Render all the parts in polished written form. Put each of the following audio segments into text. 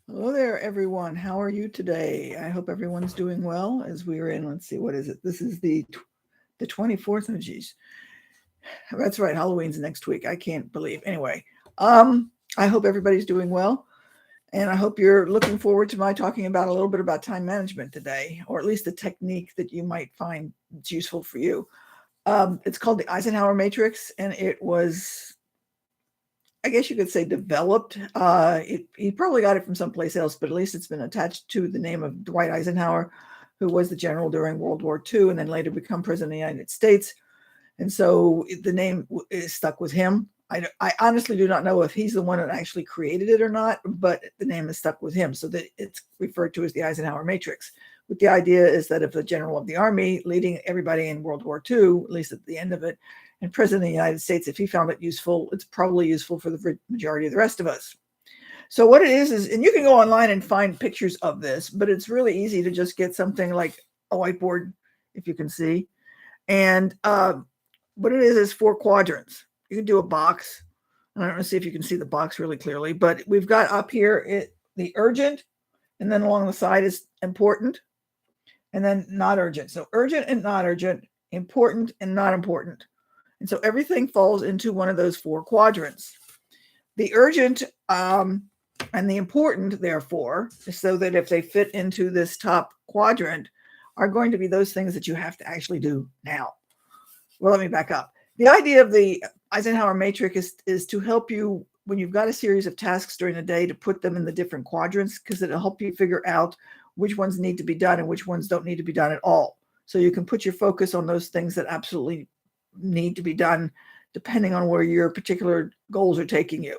Hello there, everyone. How are you today? I hope everyone's doing well as we are in, let's see, what is it? This is the 24th. Oh, geez. That's right. Halloween's next week. I can't believe. Anyway, I hope everybody's doing well. And I hope you're looking forward to my talking about a little bit about time management today, or at least a technique that you might find that's useful for you. It's called the Eisenhower Matrix, and it was, I guess you could say, developed. He probably got it from someplace else, but at least it's been attached to the name of Dwight Eisenhower, who was the general during World War II and then later become president of the United States. And so the name is stuck with him. I honestly do not know if he's the one that actually created it or not, but the name is stuck with him, so that it's referred to as the Eisenhower Matrix. But the idea is that if the general of the army leading everybody in World War II, at least at the end of it, and president of the United States, if he found it useful, it's probably useful for the majority of the rest of us. So what it is, and you can go online and find pictures of this, but it's really easy to just get something like a whiteboard, if you can see. And what it is four quadrants. You can do a box. I don't know, see if you can see the box really clearly, but we've got up here the urgent, and then along the side is important, and then not urgent. So urgent and not urgent, important and not important. And so everything falls into one of those four quadrants. The urgent and the important, therefore, so that if they fit into this top quadrant, are going to be those things that you have to actually do now. Well, let me back up. The idea of the Eisenhower Matrix is to help you when you've got a series of tasks during the day to put them in the different quadrants, because it'll help you figure out which ones need to be done and which ones don't need to be done at all. So you can put your focus on those things that absolutely need to be done, depending on where your particular goals are taking you.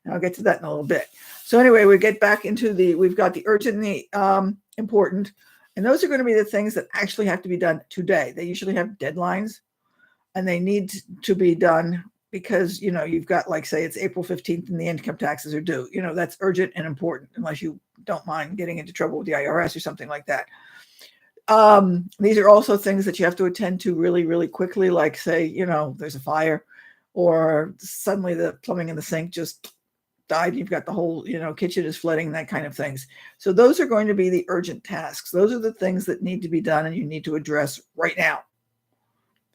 And I'll get to that in a little bit. So anyway, we get back into we've got the urgent and the important, and those are going to be the things that actually have to be done today. They usually have deadlines, and they need to be done because, you've got, like, say it's April 15th and the income taxes are due. That's urgent and important, unless you don't mind getting into trouble with the IRS or something like that. These are also things that you have to attend to really, really quickly, like, say, there's a fire, or suddenly the plumbing in the sink just died. You've got the whole, kitchen is flooding, that kind of things. So those are going to be the urgent tasks. Those are the things that need to be done and you need to address right now.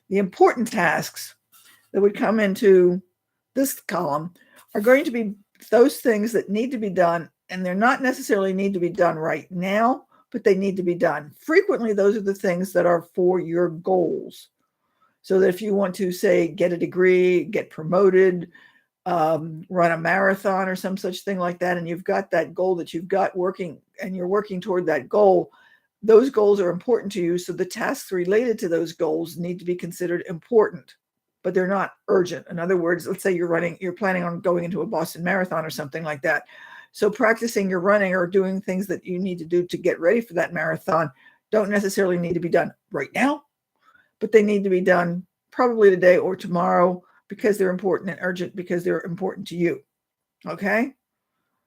The important tasks that would come into this column are going to be those things that need to be done, and they're not necessarily need to be done right now, but they need to be done. Frequently, those are the things that are for your goals. So that if you want to, say, get a degree, get promoted, run a marathon or some such thing like that, and you've got that goal that you've got working, and you're working toward that goal, those goals are important to you. So the tasks related to those goals need to be considered important, but they're not urgent. In other words, let's say you're planning on going into a Boston Marathon or something like that. So practicing your running or doing things that you need to do to get ready for that marathon don't necessarily need to be done right now, but they need to be done probably today or tomorrow, because they're important and urgent, because they're important to you. Okay?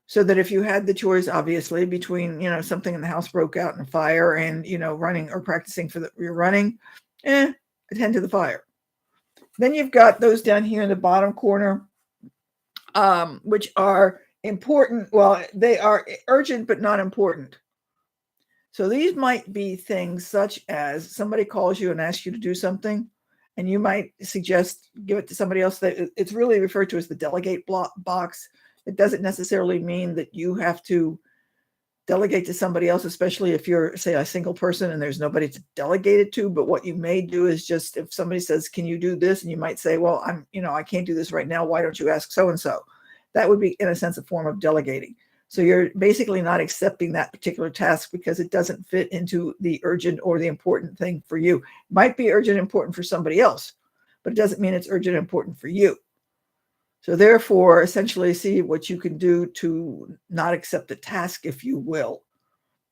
So that if you had the choice, obviously, between, something in the house broke out in a fire and, running or practicing for your running, attend to the fire. Then you've got those down here in the bottom corner, which are important. Well, they are urgent, but not important. So these might be things such as somebody calls you and asks you to do something, and you might suggest give it to somebody else. That it's really referred to as the delegate box. It doesn't necessarily mean that you have to delegate to somebody else, especially if you're, say, a single person and there's nobody to delegate it to. But what you may do is just, if somebody says, can you do this? And you might say, well, I can't do this right now. Why don't you ask so-and-so? That would be, in a sense, a form of delegating. So you're basically not accepting that particular task because it doesn't fit into the urgent or the important thing for you. It might be urgent and important for somebody else, but it doesn't mean it's urgent and important for you. So therefore, essentially, see what you can do to not accept the task, if you will.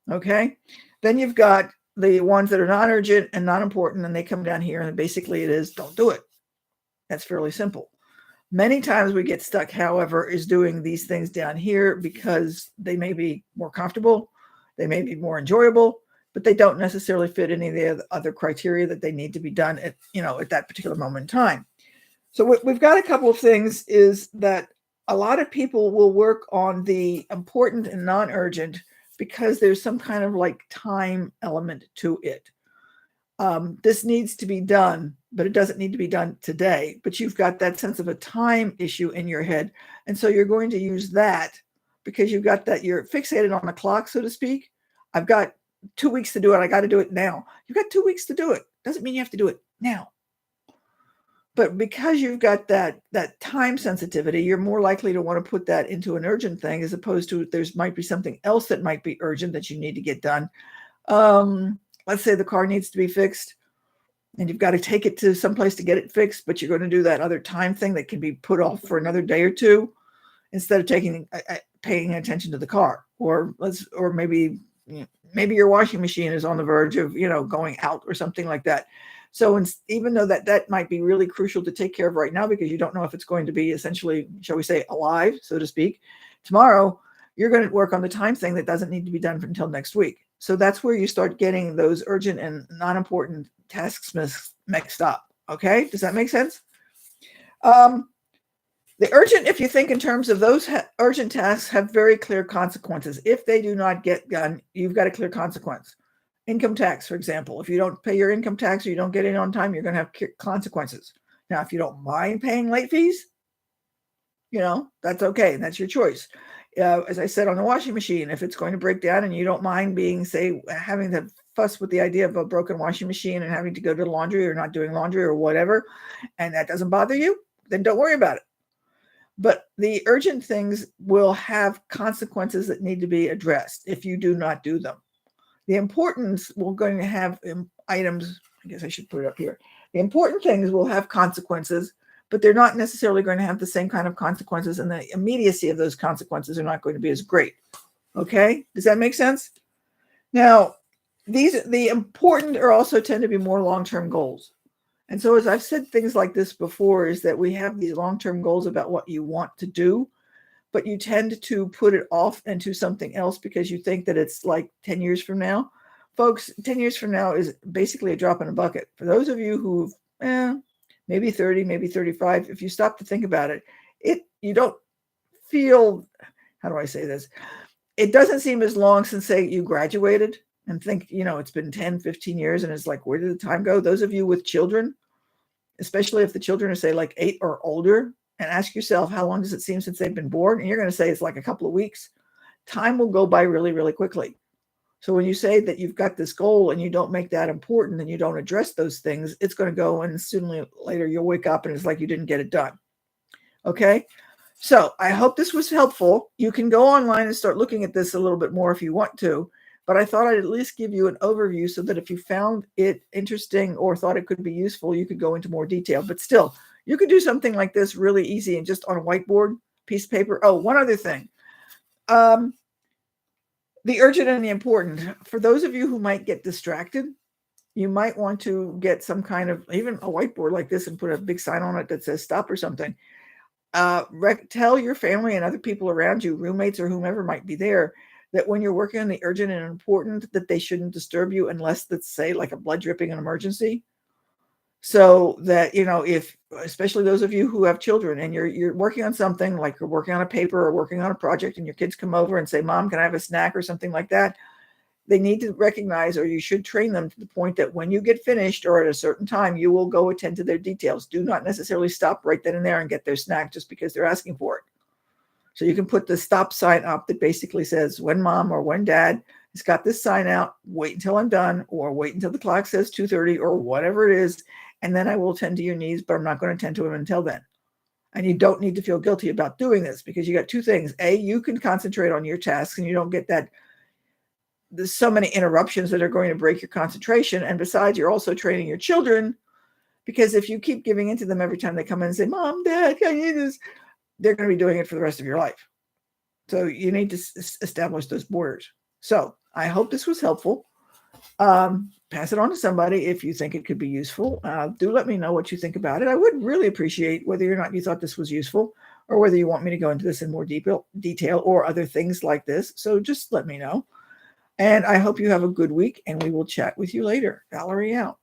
Okay? Then you've got the ones that are not urgent and not important, and they come down here, and basically it is, don't do it. That's fairly simple. Many times we get stuck, however, is doing these things down here because they may be more comfortable, they may be more enjoyable, but they don't necessarily fit any of the other criteria that they need to be done at that particular moment in time. So we've got a couple of things is that a lot of people will work on the important and non-urgent because there's some kind of like time element to it. This needs to be done, but it doesn't need to be done today. But you've got that sense of a time issue in your head. And so you're going to use that because you've got that, you're fixated on the clock, so to speak. I've got 2 weeks to do it. I got to do it now. You've got 2 weeks to do it. Doesn't mean you have to do it now. But because you've got that time sensitivity, you're more likely to want to put that into an urgent thing as opposed to there's might be something else that might be urgent that you need to get done. Let's say the car needs to be fixed and you've got to take it to someplace to get it fixed, but you're going to do that other time thing that can be put off for another day or two instead of paying attention to the car. Or maybe your washing machine is on the verge of, going out or something like that. So even though that might be really crucial to take care of right now because you don't know if it's going to be essentially, shall we say, alive, so to speak, tomorrow, you're going to work on the time thing that doesn't need to be done until next week. So that's where you start getting those urgent and non-important tasks mixed up. Okay, does that make sense? The urgent, if you think in terms of those urgent tasks, have very clear consequences. If they do not get done, you've got a clear consequence. Income tax, for example, if you don't pay your income tax or you don't get in on time, you're going to have consequences. Now, if you don't mind paying late fees, that's okay. That's your choice. As I said on the washing machine, if it's going to break down and you don't mind having to fuss with the idea of a broken washing machine and having to go to the laundry or not doing laundry or whatever, and that doesn't bother you, then don't worry about it. But the urgent things will have consequences that need to be addressed if you do not do them. The importance, we're going to have items, I guess I should put it up here. The important things will have consequences, but they're not necessarily going to have the same kind of consequences, and the immediacy of those consequences are not going to be as great. Okay? Does that make sense? Now, the important are also tend to be more long-term goals. And so as I've said things like this before, is that we have these long-term goals about what you want to do, but you tend to put it off into something else because you think that it's like 10 years from now. Folks, 10 years from now is basically a drop in a bucket. For those of you who've maybe 30, maybe 35, if you stop to think about it, you don't feel, how do I say this? It doesn't seem as long since, say, you graduated and think, it's been 10, 15 years and it's like, where did the time go? Those of you with children, especially if the children are, say, like 8 or older, and ask yourself, how long does it seem since they've been born? And you're going to say it's like a couple of weeks. Time will go by really, really quickly. So when you say that you've got this goal and you don't make that important and you don't address those things, it's going to go, and sooner or later you'll wake up and it's like you didn't get it done. Okay? So I hope this was helpful. You can go online and start looking at this a little bit more if you want to, but I thought I'd at least give you an overview so that if you found it interesting or thought it could be useful, you could go into more detail. But still, you could do something like this really easy and just on a whiteboard, piece of paper. Oh, one other thing. The urgent and the important. For those of you who might get distracted, you might want to get some kind of, even a whiteboard like this, and put a big sign on it that says stop or something. Tell your family and other people around you, roommates or whomever might be there, that when you're working on the urgent and important, that they shouldn't disturb you unless that's, say, like a blood dripping an emergency. So that, if, especially those of you who have children and you're working on something, like you're working on a paper or working on a project, and your kids come over and say, Mom, can I have a snack or something like that? They need to recognize, or you should train them to the point that when you get finished or at a certain time, you will go attend to their details. Do not necessarily stop right then and there and get their snack just because they're asking for it. So you can put the stop sign up that basically says, when Mom or when Dad has got this sign out, wait until I'm done, or wait until the clock says 2:30 or whatever it is, and then I will tend to your needs, but I'm not going to tend to them until then. And you don't need to feel guilty about doing this, because you got two things. A, you can concentrate on your tasks and you don't get that. There's so many interruptions that are going to break your concentration. And besides, you're also training your children, because if you keep giving into them every time they come in and say, Mom, Dad, can I do this? They're going to be doing it for the rest of your life. So you need to establish those borders. So I hope this was helpful. Pass it on to somebody if you think it could be useful. Do let me know what you think about it. I would really appreciate whether or not you thought this was useful, or whether you want me to go into this in more detail or other things like this. So just let me know. And I hope you have a good week, and we will chat with you later. Valerie out.